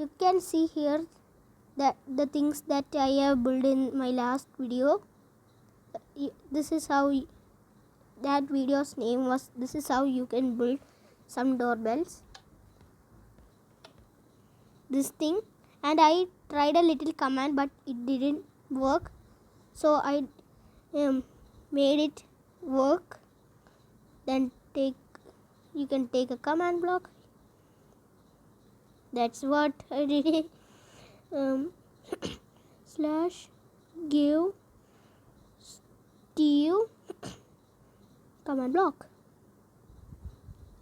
you can see here that the things that I have built in my last video. This is how that video's name was. This is how you can build some doorbells. This thing, and I tried a little command but it didn't work, so I made it work. Then you can take a command block. That's what I did. Slash give Steve command block.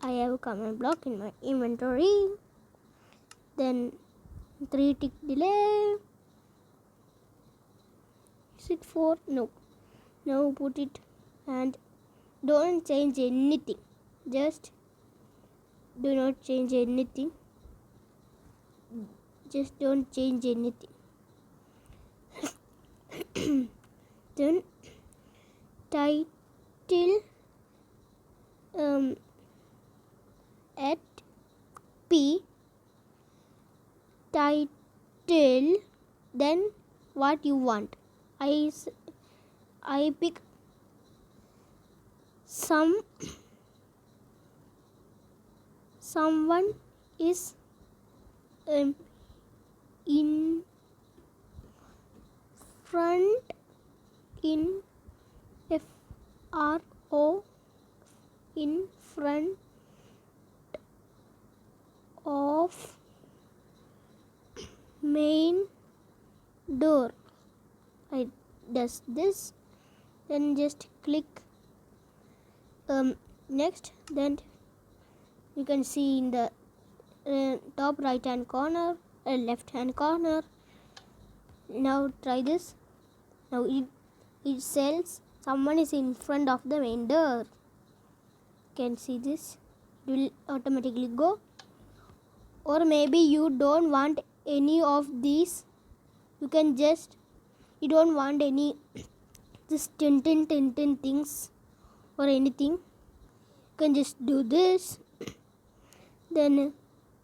I have a command block in my inventory. Then 3 tick delay. Is it 4? No. Now put it and don't change anything. Just do not change anything. Just don't change anything. Then title at P title, then what you want. I pick someone is in front in FRO in front of main door. I does this, then just click next. Then you can see in the top right hand corner, left hand corner. Now try this. Now it says someone is in front of the main door. You can see this. It will automatically go. Or maybe you don't want any of these. You don't want any this tintin things or anything. You can just do this. Then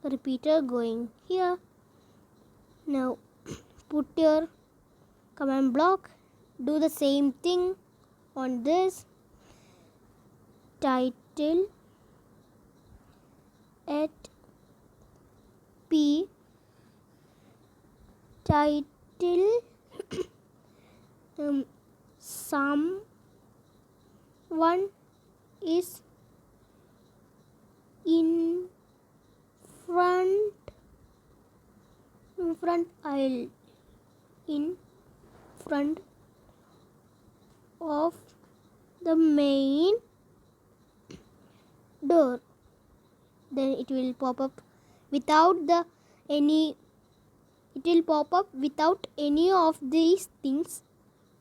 repeater going here. Now put your command block. Do the same thing on this. Title at P title someone is in front of the main door. Then it will pop up without any of these things,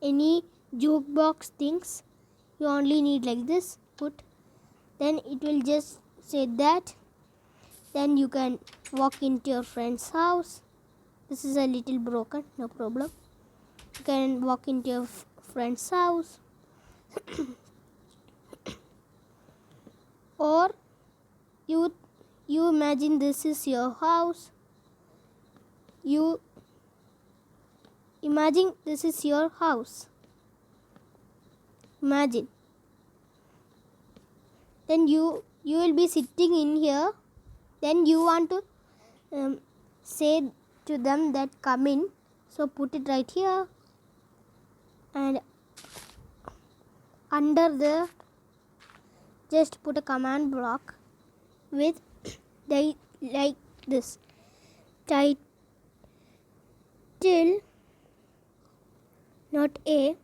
any jukebox things. You only need like this, put, then it will just say that. Then you can walk into your friend's house. This is a little broken, no problem. You can walk into your friend's house. Or you imagine this is your house. You imagine this is your house. Imagine. Then you will be sitting in here. Then you want to say to them that come in. So put it right here. And under there, just put a command block with like this. Title, not A,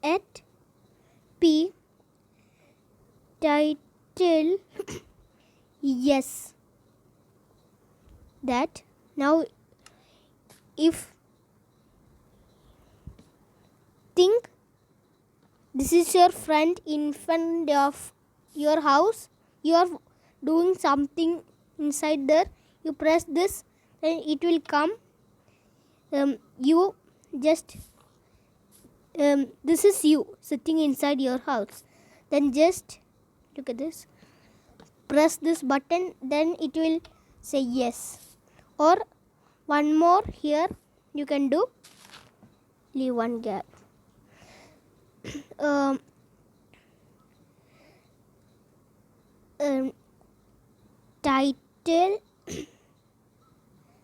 at P, title, yes. That. Now if think this is your friend in front of your house, you are doing something inside there, you press this, then it will come. You just this is you sitting inside your house. Then just look at this, press this button, then it will say yes. or one more here you can do, leave one gap. Title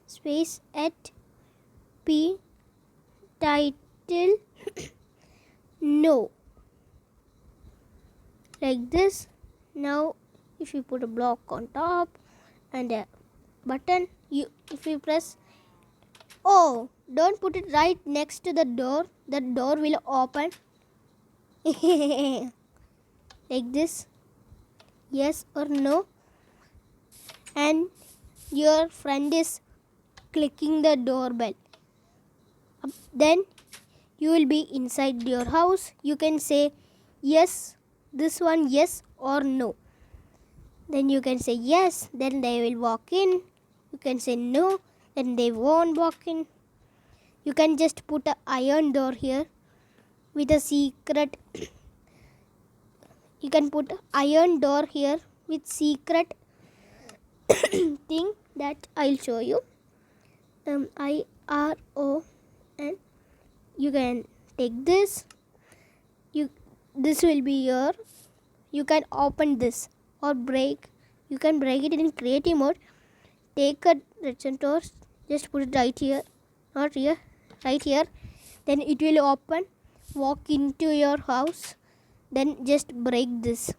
space at P title no, like this. Now if you put a block on top and a button, if you press, oh, don't put it right next to the door will open. Like this, yes or no, and your friend is clicking the doorbell. Then you will be inside your house. You can say yes, this one yes or no. Then you can say yes, then they will walk in. You can say no, then they won't walk in. You can just put an iron door here with a secret. You can put iron door here with secret thing that I'll show you. IRO, and you can take this. This will be your. You can open this or break. You can break it in creative mode. Take a redstone torch, just put it right here, not here, right here. Then it will open. Walk into your house. Then just break this.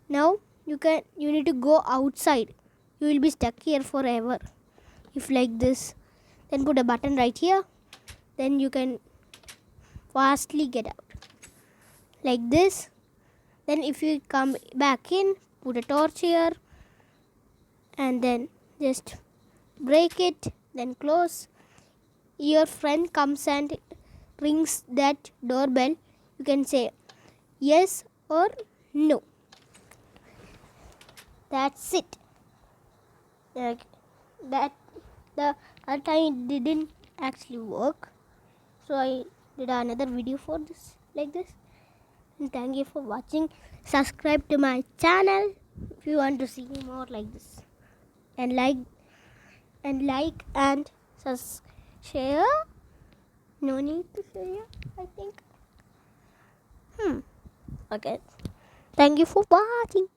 Now you need to go outside. You will be stuck here forever. If like this, then put a button right here. Then you can fastly get out. Like this. Then if you come back in, put a torch here. And then just break it, then close. Your friend comes and rings that doorbell. You can say yes or no. That's it. That the other time it didn't actually work, so I did another video for this, like this. And thank you for watching. Subscribe to my channel if you want to see more like this, and like and share. No need to share, I think. Okay, thank you for watching.